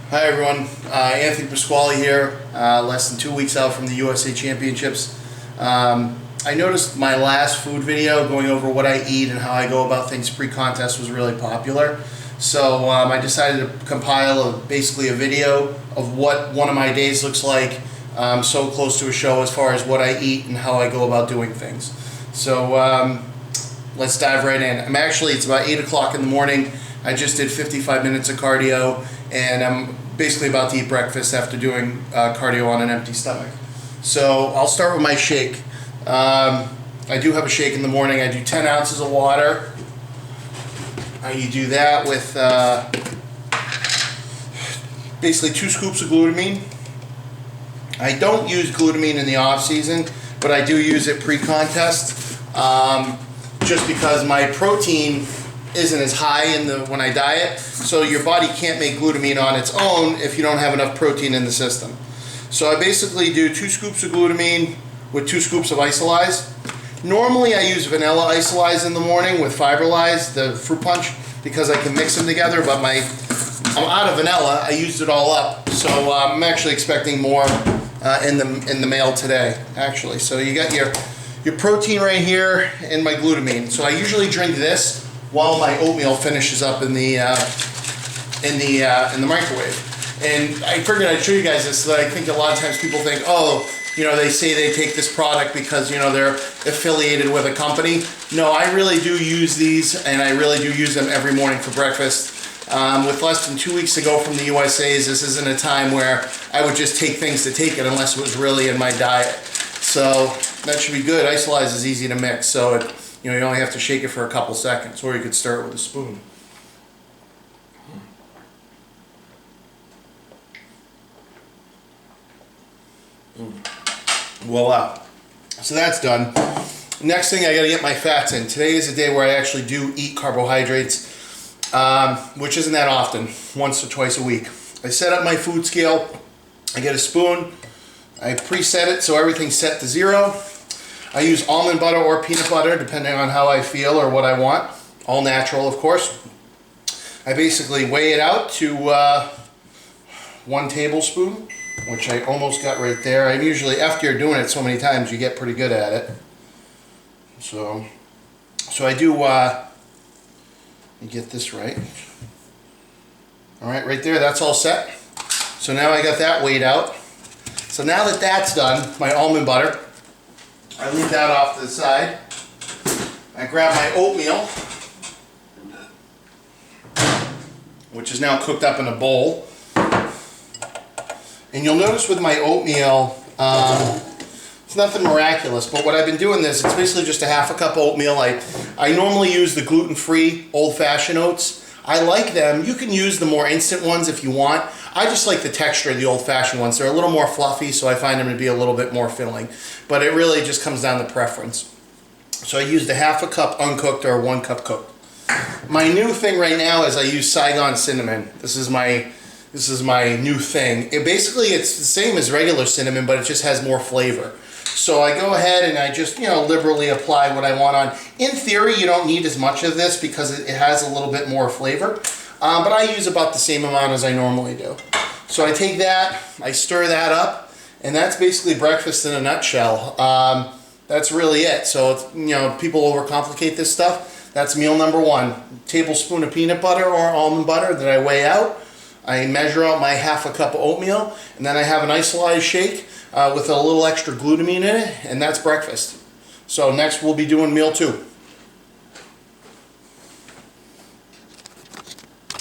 Hi everyone, Anthony Pasquale here, less than 2 weeks out from the USA Championships. I noticed my last food video going over what I eat and how I go about things pre-contest was really popular. So I decided to compile basically a video of what one of my days looks like so close to a show as far as what I eat and how I go about doing things. So let's dive right in. It's about 8 o'clock in the morning. I just did 55 minutes of cardio and I'm basically about to eat breakfast after doing cardio on an empty stomach. So I'll start with my shake. I do have a shake in the morning. I do 10 ounces of water. You do that with basically 2 scoops of glutamine. I don't use glutamine in the off season, but I do use it pre-contest just because my protein isn't as high when I diet, so your body can't make glutamine on its own if you don't have enough protein in the system. So I basically do 2 scoops of glutamine with 2 scoops of Isolyze. Normally I use vanilla Isolyze in the morning with Fiberlyze, the fruit punch, because I can mix them together, but I'm out of vanilla. I used it all up, so I'm actually expecting more in the mail today, actually. So you got your protein right here and my glutamine. So I usually drink this while my oatmeal finishes up in the microwave. And I figured I'd show you guys this, so that I think a lot of times people think, oh, they say they take this product because, they're affiliated with a company. No, I really do use these, and I really do use them every morning for breakfast. With less than 2 weeks to go from the USA's, this isn't a time where I would just take things to take it unless it was really in my diet. So that should be good. Isolyze is easy to mix, so you only have to shake it for a couple seconds, or you could start with a spoon. Voila. So that's done. Next thing, I gotta get my fats in. Today is a day where I actually do eat carbohydrates, which isn't that often, once or twice a week. I set up my food scale, I get a spoon, I preset it so everything's set to 0. I use almond butter or peanut butter depending on how I feel or what I want. All natural, of course. I basically weigh it out to 1 tablespoon, which I almost got right there. I usually, after you're doing it so many times, you get pretty good at it. So I do, you get this right. All right there, that's all set. So now I got that weighed out. So now that that's done, my almond butter, I leave that off to the side. I grab my oatmeal, which is now cooked up in a bowl. And you'll notice with my oatmeal, it's nothing miraculous, but what I've been doing it's basically just a half a cup of oatmeal. I normally use the gluten-free old-fashioned oats. I like them. You can use the more instant ones if you want. I just like the texture of the old-fashioned ones. They're a little more fluffy, so I find them to be a little bit more filling. But it really just comes down to preference. So I used a half a cup uncooked or 1 cup cooked. My new thing right now is I use Saigon cinnamon. This is my new thing. It's the same as regular cinnamon, but it just has more flavor. So I go ahead and I just, liberally apply what I want on. In theory, you don't need as much of this because it has a little bit more flavor. But I use about the same amount as I normally do. So I take that, I stir that up, and that's basically breakfast in a nutshell. That's really it. So, people overcomplicate this stuff. That's meal number 1. Tablespoon of peanut butter or almond butter that I weigh out. I measure out my half a cup of oatmeal, and then I have an Isolyze shake with a little extra glutamine in it, and that's breakfast. So next we'll be doing meal 2.